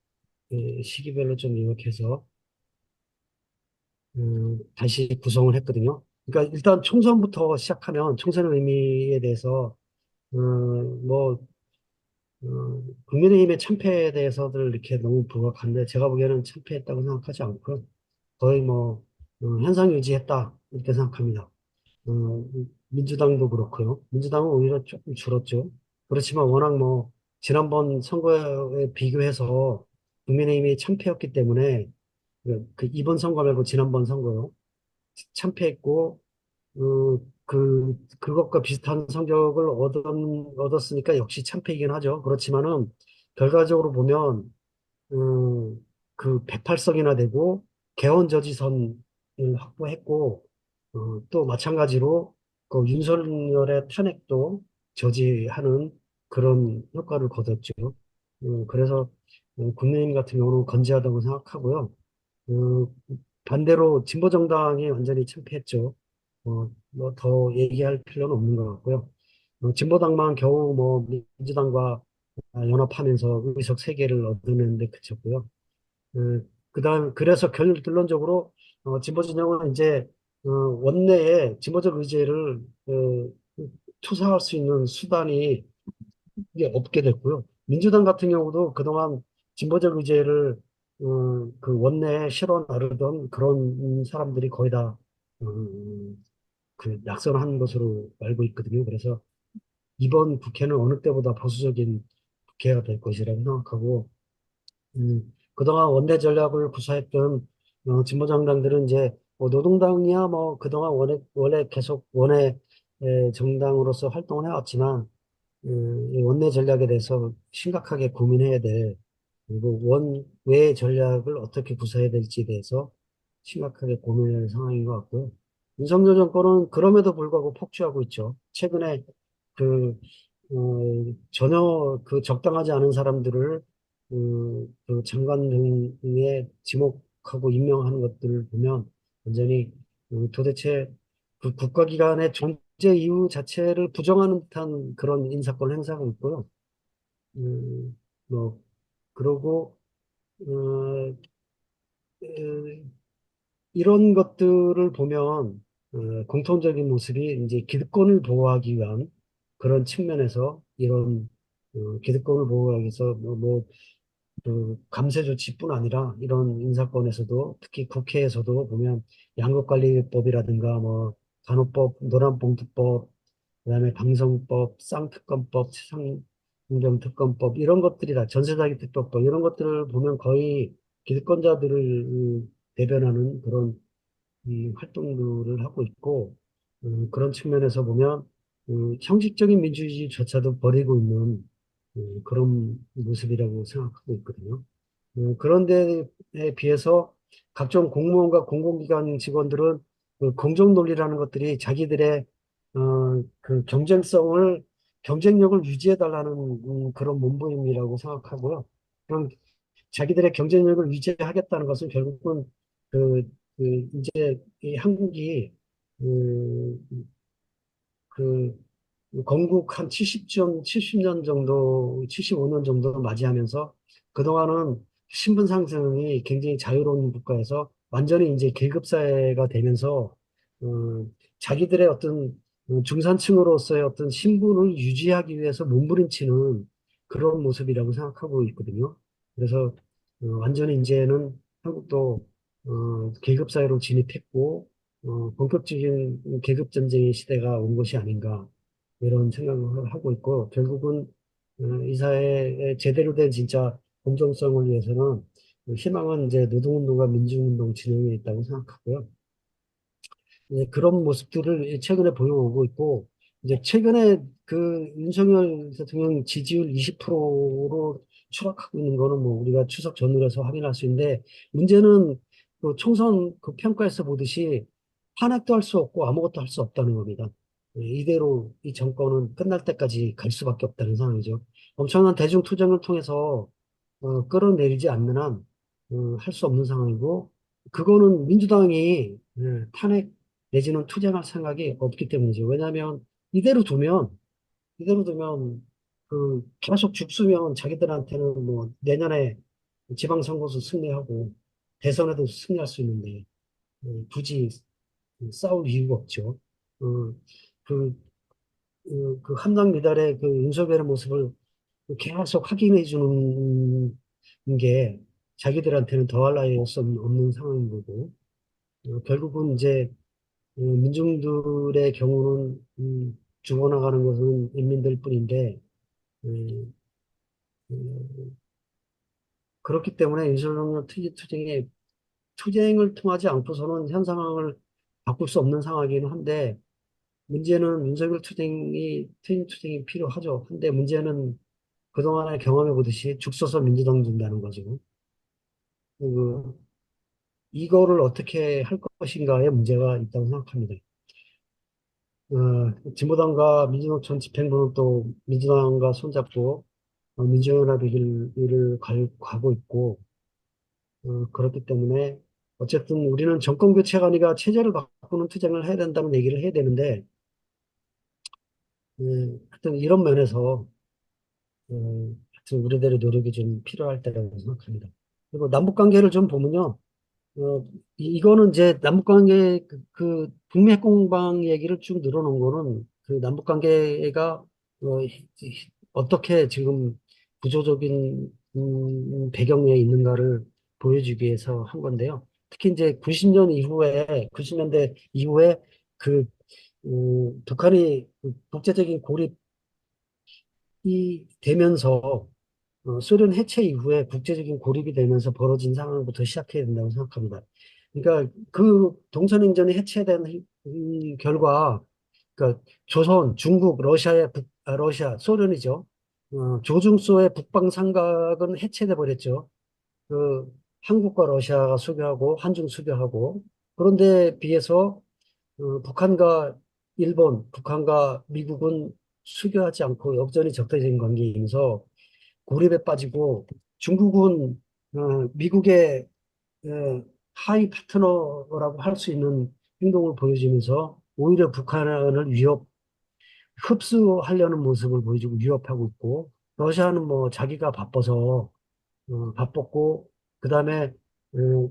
시기별로 좀 요약해서, 다시 구성을 했거든요. 그러니까 일단 총선부터 시작하면 총선의 의미에 대해서 뭐 국민의힘의 참패에 대해서들 이렇게 너무 부각한데 제가 보기에는 참패했다고 생각하지 않고 거의 뭐 현상 유지했다 이렇게 생각합니다. 어, 민주당도 그렇고요. 민주당은 오히려 조금 줄었죠. 그렇지만 워낙 뭐 지난번 선거에 비교해서 국민의힘이 참패였기 때문에 그 이번 선거 말고 지난번 선거요. 참패했고 그것과 비슷한 성적을 얻었으니까 역시 참패이긴 하죠. 그렇지만은 결과적으로 보면 그 108석이나 되고 개헌 저지선을 확보했고 또 마찬가지로 그 윤석열의 탄핵도 저지하는 그런 효과를 거뒀죠. 그래서 국민의힘 같은 경우는 건재하다고 생각하고요. 어, 반대로 진보정당이 완전히 참패했죠. 뭐 더 얘기할 필요는 없는 것 같고요. 진보당만 겨우 뭐 민주당과 연합하면서 의석 3개를 얻으는데 그쳤고요. 그래서 결론적으로, 진보 진영은 이제, 원내에 진보적 의제를, 투사할 수 있는 수단이 이게 없게 됐고요. 민주당 같은 경우도 그동안 진보적 의제를, 그 원내에 실어 나르던 그런 사람들이 거의 다, 낙선한 것으로 알고 있거든요. 그래서 이번 국회는 어느 때보다 보수적인 국회가 될 것이라고 생각하고, 그동안 원내 전략을 구사했던 진보정당들은 이제 뭐 노동당이야 뭐 그동안 원래 계속 원내 정당으로서 활동을 해왔지만 이 원내 전략에 대해서 심각하게 고민해야 될 그리고 원외 전략을 어떻게 구사해야 될지에 대해서 심각하게 고민할 상황인 것 같고요. 윤석열 정권은 그럼에도 불구하고 폭주하고 있죠. 최근에 그, 전혀 그 적당하지 않은 사람들을 그 장관 등에 지목하고 임명하는 것들을 보면 완전히 도대체 그 국가기관의 존재 이유 자체를 부정하는 듯한 그런 인사권을 행사하고 있고요. 음, 뭐, 그러고, 어, 이런 것들을 보면 공통적인 모습이 이제 기득권을 보호하기 위한 그런 측면에서 이런 기득권을 보호하기 위해서 그 감세 조치뿐 아니라 이런 인사권에서도 특히 국회에서도 보면 양국관리법이라든가 뭐 간호법, 노란봉투법, 그다음에 방송법, 쌍특검법, 세상행정특검법 이런 것들이 다 전세자기특별법 이런 것들을 보면 거의 기득권자들을 대변하는 그런 활동들을 하고 있고 그런 측면에서 보면 형식적인 민주주의조차도 버리고 있는 그런 모습이라고 생각하고 있거든요. 그런 데에 비해서 각종 공무원과 공공기관 직원들은 그 공정 논리라는 것들이 자기들의 그 경쟁력을 유지해달라는 그런 문구임이라고 생각하고요. 그럼 자기들의 경쟁력을 유지하겠다는 것은 결국은 그, 이제 이 한국이 그, 그 건국 한 70년 정도, 75년 정도 맞이하면서 그동안은 신분 상승이 굉장히 자유로운 국가에서 완전히 이제 계급사회가 되면서, 어, 자기들의 어떤 중산층으로서의 어떤 신분을 유지하기 위해서 몸부림치는 그런 모습이라고 생각하고 있거든요. 그래서, 완전히 이제는 한국도, 계급사회로 진입했고, 본격적인 계급전쟁의 시대가 온 것이 아닌가. 이런 생각을 하고 있고, 결국은 이 사회에 제대로 된 진짜 공정성을 위해서는 희망은 이제 노동운동과 민주운동 진영에 있다고 생각하고요. 그런 모습들을 최근에 보여오고 있고, 이제 최근에 그 윤석열 대통령 지지율 20%로 추락하고 있는 거는 뭐 우리가 추석 전후에서 확인할 수 있는데, 문제는 그 총선 그 평가에서 보듯이 탄핵도 할 수 없고 아무것도 할 수 없다는 겁니다. 이대로 이 정권은 끝날 때까지 갈 수밖에 없다는 상황이죠. 엄청난 대중투쟁을 통해서 끌어내리지 않는 한 할 수 없는 상황이고, 그거는 민주당이 탄핵 내지는 투쟁할 생각이 없기 때문이죠. 왜냐하면 이대로 두면 그 계속 죽수면 자기들한테는 뭐 내년에 지방선거에서 승리하고 대선에도 승리할 수 있는데 굳이 싸울 이유가 없죠. 어, 그, 그 함락 미달의 그 윤석열의 모습을 계속 확인해 주는 게 자기들한테는 더할 나위 없는 상황인 거고, 결국은 이제 민중들의 경우는 죽어나가는 것은 인민들 뿐인데, 음, 음, 그렇기 때문에 윤석열 투쟁이 투쟁을 통하지 않고서는 현 상황을 바꿀 수 없는 상황이긴 한데, 문제는 윤석열 투쟁이 필요하죠. 근데 문제는 그동안에 경험해 보듯이 죽 써서 민주당 준다는 거죠. 그, 이거를 어떻게 할 것인가에 문제가 있다고 생각합니다. 진보당과 민주노총 집행부는 또 민주당과 손잡고 민주연합의 길을 가고 있고, 그렇기 때문에 어쨌든 우리는 정권 교체가 아니라 체제를 바꾸는 투쟁을 해야 된다는 얘기를 해야 되는데, 하여튼 이런 면에서 하여튼 우리들의 노력이 좀 필요할 때라고 생각합니다. 그리고 남북 관계를 좀 보면요. 이거는 이제 남북관계 북미 핵공방 얘기를 쭉 늘어놓은 거는 그 남북관계가 어떻게 지금 구조적인 배경에 있는가를 보여주기 위해서 한 건데요. 특히 이제 90년대 이후에 그 북한이 그 국제적인 고립이 되면서 소련 해체 이후에 국제적인 고립이 되면서 벌어진 상황부터 시작해야 된다고 생각합니다. 그러니까 그 동서냉전이 해체된 결과, 그러니까 조선, 중국, 러시아, 소련이죠. 조중수의 북방 삼각은 해체돼 버렸죠. 그 한국과 러시아가 수교하고 한중 수교하고 그런데 비해서 북한과 북한과 미국은 수교하지 않고 여전히 적대적인 관계이면서 고립에 빠지고 중국은 미국의 하이 파트너라고 할 수 있는 행동을 보여주면서 오히려 북한을 흡수하려는 모습을 보여주고 위협하고 있고 러시아는 뭐 자기가 바빴고 그다음에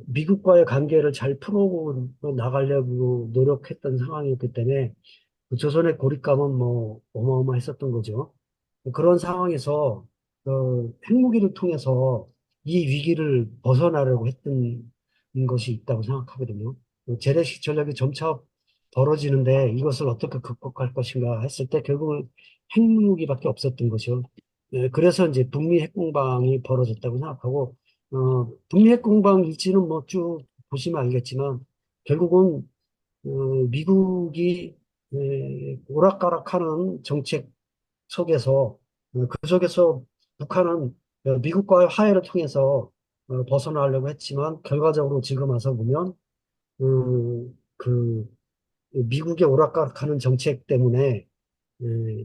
미국과의 관계를 잘 풀어 나가려고 노력했던 상황이었기 때문에 그 조선의 고립감은 뭐 어마어마했었던 거죠. 그런 상황에서 핵무기를 통해서 이 위기를 벗어나려고 했던 것이 있다고 생각하거든요. 재래식 전략이 점차 벌어지는데 이것을 어떻게 극복할 것인가 했을 때 결국은 핵무기밖에 없었던 것이요. 그래서 이제 북미 핵공방이 벌어졌다고 생각하고 북미 핵공방 일지는 뭐 쭉 보시면 알겠지만 결국은 미국이 오락가락하는 정책 속에서 그 속에서 북한은 미국과의 화해를 통해서 벗어나려고 했지만 결과적으로 지금 와서 보면 그 미국의 오락가락하는 정책 때문에 에,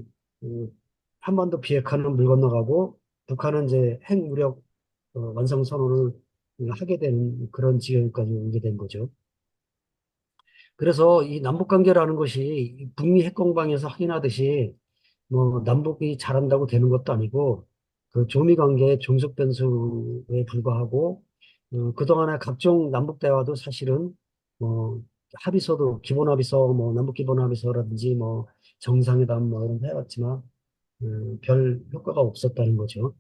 한반도 비핵화는 물 건너가고 북한은 이제 핵무력 완성 선언을 하게 되는 그런 지경까지 오게 된 거죠. 그래서 이 남북 관계라는 것이 이 북미 핵공방에서 확인하듯이 뭐 남북이 잘한다고 되는 것도 아니고 그 조미 관계의 종속 변수에 불과하고 그동안의 각종 남북 대화도 사실은 뭐 합의서도 기본 합의서 뭐 남북 기본 합의서라든지 뭐 정상회담 뭐 이런 거 해봤지만 별 효과가 없었다는 거죠.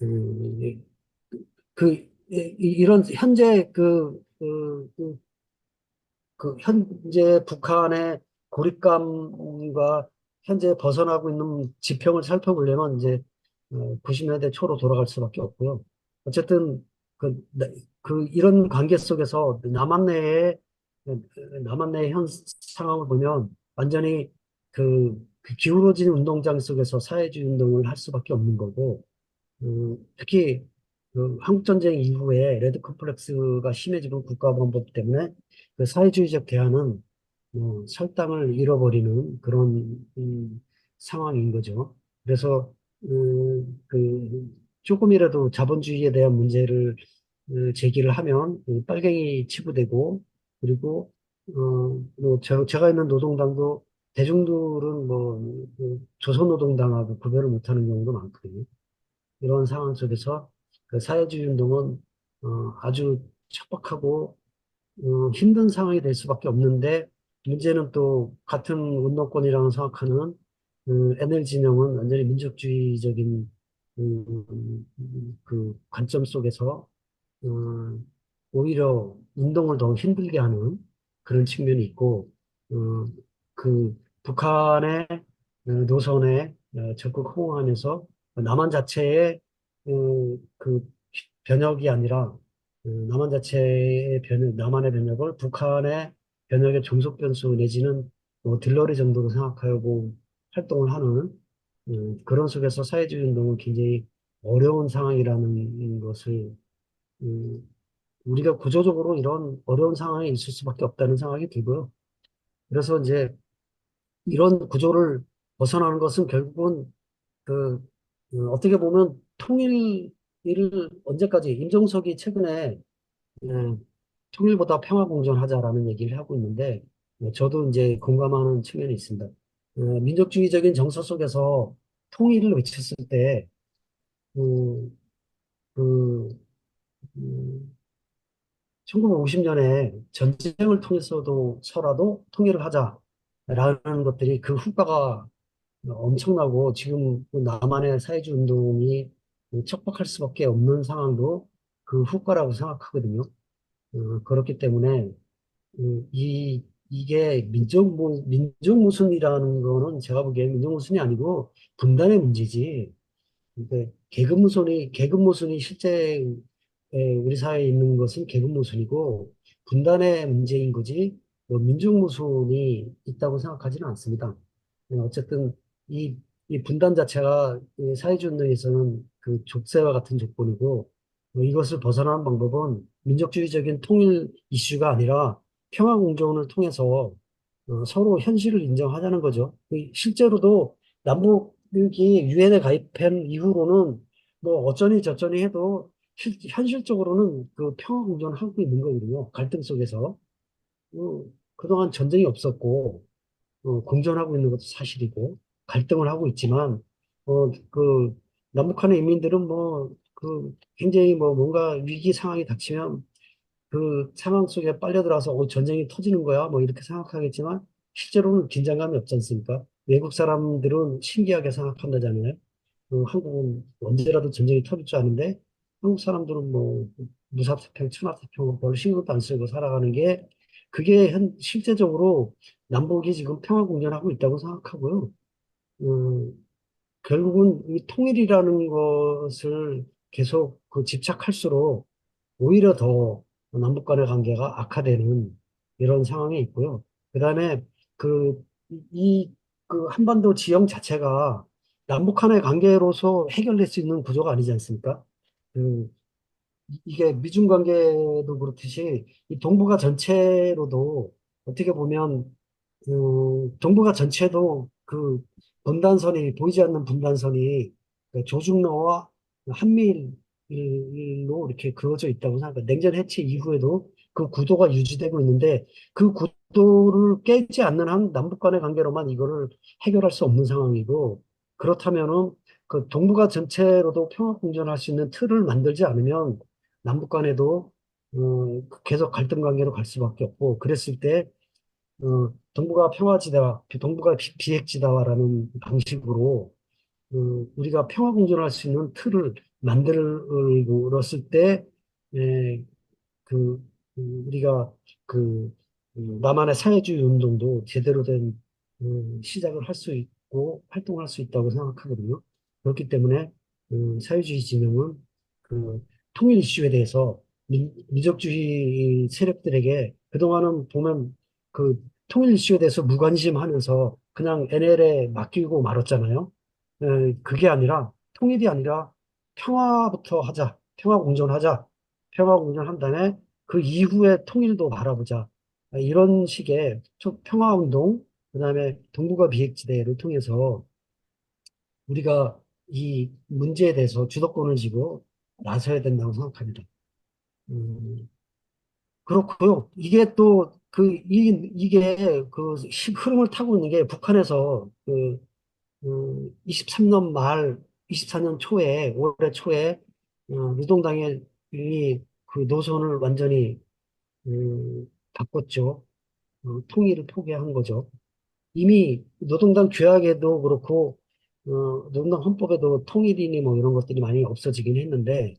음, 이런 현재 현재 북한의 고립감과 현재 벗어나고 있는 지평을 살펴보려면 이제 90년대 초로 돌아갈 수밖에 없고요. 어쨌든 이런 관계 속에서 남한 내의 현 상황을 보면 완전히 그 기울어진 운동장 속에서 사회주의 운동을 할 수밖에 없는 거고 특히 그 한국전쟁 이후에 레드 컴플렉스가 심해지고 국가보안법 때문에 그 사회주의적 대안은 설당을 잃어버리는 그런 상황인 거죠. 그래서 조금이라도 자본주의에 대한 문제를 제기를 하면 빨갱이 치부되고 그리고 제가 있는 노동당도 대중들은 조선노동당하고 구별을 못하는 경우도 많거든요. 이런 상황 속에서 그 사회주의 운동은 아주 척박하고 힘든 상황이 될 수밖에 없는데 문제는 또 같은 운동권이라고 생각하는 NL 진영은 완전히 민족주의적인 그 관점 속에서 어, 오히려 운동을 더 힘들게 하는 그런 측면이 있고, 어, 그 북한의 노선에 적극 호응하면서 남한 자체의 그 변혁이 아니라 남한 자체의 변혁, 남한의 변혁을 북한의 변혁의 종속 변수 내지는 뭐 들러리 정도로 생각하고 활동을 하는 그런 속에서 사회주의 운동은 굉장히 어려운 상황이라는 것을 우리가 구조적으로 이런 어려운 상황에 있을 수밖에 없다는 생각이 들고요. 그래서 이제 이런 구조를 벗어나는 것은 결국은 그, 어떻게 보면 통일을 언제까지 임종석이 최근에 통일보다 평화공존하자라는 얘기를 하고 있는데 저도 이제 공감하는 측면이 있습니다. 민족주의적인 정서 속에서 통일을 외쳤을 때 그, 그, 음, 1950년에 전쟁을 통해서도 통일을 하자라는 것들이 그 후과가 엄청나고 지금 그 남한의 사회주의 운동이 척박할 수밖에 없는 상황도 그 후과라고 생각하거든요. 그렇기 때문에 이게 민족모순이라는 거는 제가 보기엔 민족모순이 아니고 분단의 문제지. 그러니까 계급 모순이 실제 우리 사회에 있는 것은 계급 모순이고 분단의 문제인 거지 뭐 민족 모순이 있다고 생각하지는 않습니다. 어쨌든 이, 이 분단 자체가 이 사회주의 운동에서는 그 족쇄와 같은 조건이고 이것을 벗어나는 방법은 민족주의적인 통일 이슈가 아니라 평화 공존을 통해서 서로 현실을 인정하자는 거죠. 실제로도 남북이 유엔에 가입한 이후로는 뭐 어쩌니 저쩌니 해도 현실적으로는 그 평화 공존을 하고 있는 거거든요. 갈등 속에서. 그동안 전쟁이 없었고, 공존하고 있는 것도 사실이고, 갈등을 하고 있지만, 그, 남북한의 인민들은 뭐, 굉장히 뭐, 뭔가 위기 상황이 닥치면 그 상황 속에 빨려들어서 전쟁이 터지는 거야 뭐 이렇게 생각하겠지만 실제로는 긴장감이 없지 않습니까? 외국 사람들은 신기하게 생각한다잖아요. 한국은 언제라도 전쟁이 터질 줄 아는데 한국 사람들은 뭐 무사태평, 천하태평 별로 신경도 안 쓰고 살아가는 게 그게 실제적으로 남북이 지금 평화 공존하고 있다고 생각하고요. 결국은 이 통일이라는 것을 계속 그 집착할수록 오히려 더 남북 간의 관계가 악화되는 이런 상황에 있고요. 그다음에 그, 그 한반도 지형 자체가 남북 간의 관계로서 해결될 수 있는 구조가 아니지 않습니까? 그, 이게 미중 관계도 그렇듯이 이 동북아 전체로도 어떻게 보면 동북아 전체도 그 분단선이 보이지 않는 분단선이 그 조중로와 한미일로 이렇게 그어져 있다고 생각합니다. 냉전 해체 이후에도 그 구도가 유지되고 있는데 그 구도를 깨지 않는 한 남북 간의 관계로만 이거를 해결할 수 없는 상황이고 그렇다면은 그 동북아 전체로도 평화 공존할 수 있는 틀을 만들지 않으면 남북 간에도 계속 갈등 관계로 갈 수밖에 없고 그랬을 때 동북아 평화지대와 동북아 비핵지대화라는 방식으로 우리가 평화 공존할 수 있는 틀을 만들었을 때 에, 그, 우리가 그 남한의 사회주의 운동도 제대로 된 시작을 할 수 있고 활동할 수 있다고 생각하거든요. 그렇기 때문에 사회주의 진영은 그 통일 이슈에 대해서 민족주의 세력들에게 그동안은 보면 그 통일 이슈에 대해서 무관심하면서 그냥 NL에 맡기고 말았잖아요. 그게 아니라 통일이 아니라 평화부터 하자, 평화 공존하자, 평화 공존한 다음에 그 이후에 통일도 바라보자. 이런 식의 평화운동, 그 다음에 동북아 비핵지대를 통해서 우리가 이 문제에 대해서 주도권을 쥐고 나서야 된다고 생각합니다. 음, 그렇고요. 이게 또 이게 흐름을 타고 있는 게 북한에서 23년 말, 24년 초에, 올해 초에, 노동당이 그 노선을 완전히 바꿨죠. 통일을 포기한 거죠. 이미 노동당 규약에도 그렇고, 노동당 헌법에도 통일이니 뭐 이런 것들이 많이 없어지긴 했는데,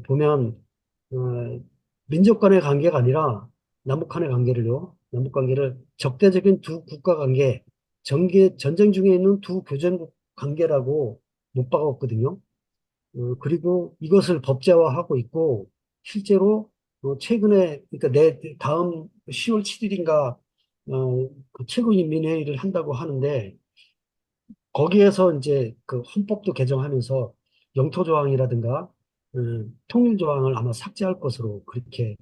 보면, 어, 민족 간의 관계가 아니라 남북 간의 관계를요, 남북 관계를 적대적인 두 국가 관계, 전쟁 중에 있는 두 교전국 관계라고 못 박았거든요. 그리고 이것을 법제화하고 있고, 실제로 최근에, 그러니까 다음 10월 7일인가, 그 최고인민회의를 한다고 하는데, 거기에서 이제 그 헌법도 개정하면서 영토 조항이라든가 통일 조항을 아마 삭제할 것으로 그렇게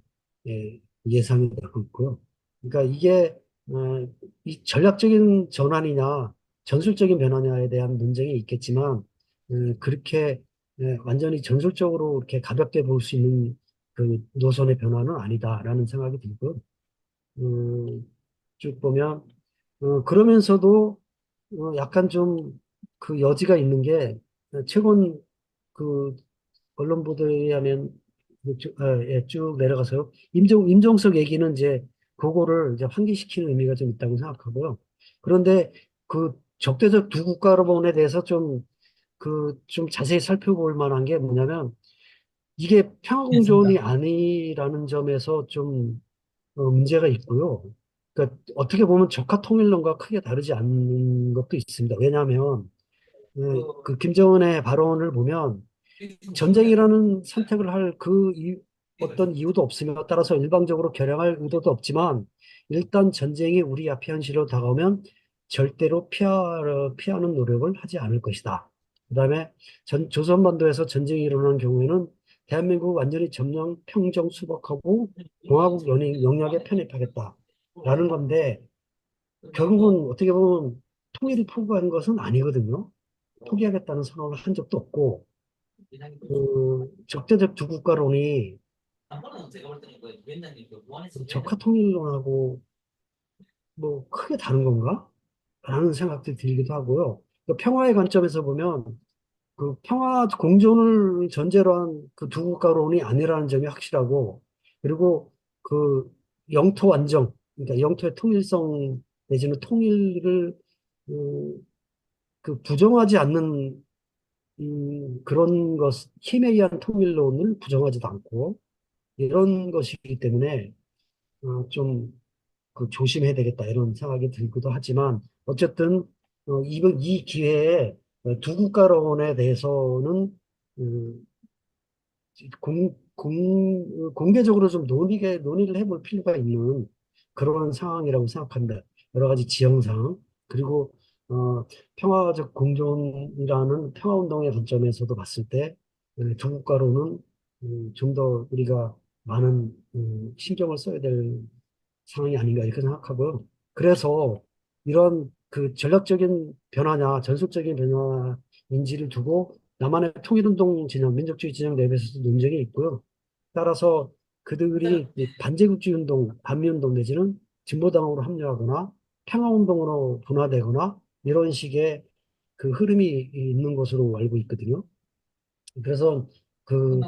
예상이 되고 있고요. 그러니까 이게 어, 이 전략적인 전환이냐 전술적인 변화냐에 대한 논쟁이 있겠지만 그렇게 완전히 전술적으로 이렇게 가볍게 볼 수 있는 그 노선의 변화는 아니다라는 생각이 들고요. 쭉 보면 그러면서도 약간 좀 그 여지가 있는 게 최근 그 언론 보도에 의하면 예, 쭉 내려가서요. 임종석 얘기는 이제 그거를 이제 환기시키는 의미가 좀 있다고 생각하고요. 그런데 그 적대적 두 국가론에 대해서 좀 자세히 살펴볼 만한 게 뭐냐면 이게 평화공존이 아니라는 점에서 좀 문제가 있고요. 그러니까 어떻게 보면 적화 통일론과 크게 다르지 않는 것도 있습니다. 왜냐하면 그 김정은의 발언을 보면 전쟁이라는 선택을 할 어떤 이유도 없으며 따라서 일방적으로 결행할 의도도 없지만 일단 전쟁이 우리 앞에 현실로 다가오면 절대로 피하는 노력을 하지 않을 것이다. 그다음에 조선반도에서 전쟁이 일어나는 경우에는 대한민국 완전히 점령, 평정, 수복하고 공화국 영역에 편입하겠다라는 건데 결국은 어떻게 보면 통일을 포기한 것은 아니거든요. 포기하겠다는 선언을 한 적도 없고 적대적 두 국가론이 적화 통일론하고 뭐 크게 다른 건가? 라는 생각도 들기도 하고요. 그 평화의 관점에서 보면 그 평화 공존을 전제로 한 그 두 국가론이 아니라는 점이 확실하고 그리고 그 영토 완정, 그러니까 영토의 통일성 내지는 통일을 그 부정하지 않는 그런 힘에 의한 통일론을 부정하지도 않고 이런 것이기 때문에 좀 그 조심해야 되겠다 이런 생각이 들기도 하지만 어쨌든 이 기회에 두 국가론에 대해서는 공개적으로 좀 논의를 해볼 필요가 있는 그런 상황이라고 생각합니다. 여러 가지 지형상, 그리고, 평화적 공존이라는 평화운동의 관점에서도 봤을 때, 두 국가로는 좀 더 우리가 많은 신경을 써야 될 상황이 아닌가 이렇게 생각하고요. 그래서 이런 그 전략적인 변화냐, 전술적인 변화인지를 두고 남한의 통일운동 진영, 민족주의 진영 내부에서도 논쟁이 있고요. 따라서 그들이 이 반제국주의 운동, 반미운동 내지는 진보당으로 합류하거나 평화운동으로 분화되거나 이런 식의 그 흐름이 있는 것으로 알고 있거든요. 그래서 그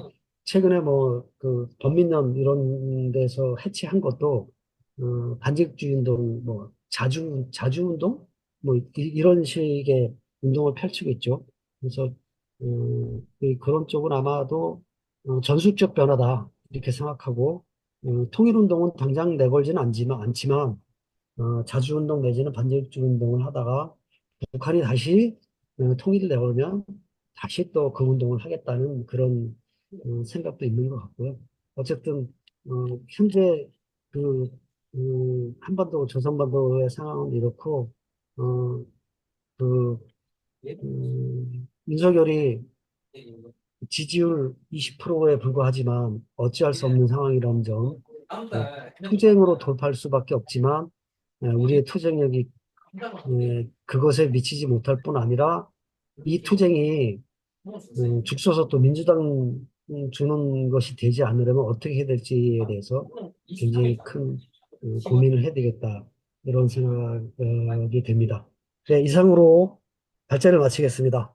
최근에 뭐 그 범민련 이런 데서 해체한 것도 반직주의 운동 뭐 자주 운동 뭐 이런 식의 운동을 펼치고 있죠. 그래서 그런 쪽은 아마도 전술적 변화다 이렇게 생각하고 통일 운동은 당장 내걸지는 않지만 자주운동 내지는 반제국주의 운동을 하다가 북한이 다시 통일을 내걸면 다시 또 그 운동을 하겠다는 그런 생각도 있는 것 같고요. 어쨌든 현재 그 한반도 조선반도의 상황은 이렇고 어, 그 윤석열이 지지율 20%에 불과하지만 어찌할 수 없는 상황이라는 점, 투쟁으로 돌파할 수밖에 없지만 우리의 투쟁력이 그것에 미치지 못할 뿐 아니라 이 투쟁이 죽서서 또 민주당 주는 것이 되지 않으려면 어떻게 해야 될지에 대해서 굉장히 큰 고민을 해야 되겠다. 이런 생각이 됩니다. 네, 이상으로 발제를 마치겠습니다.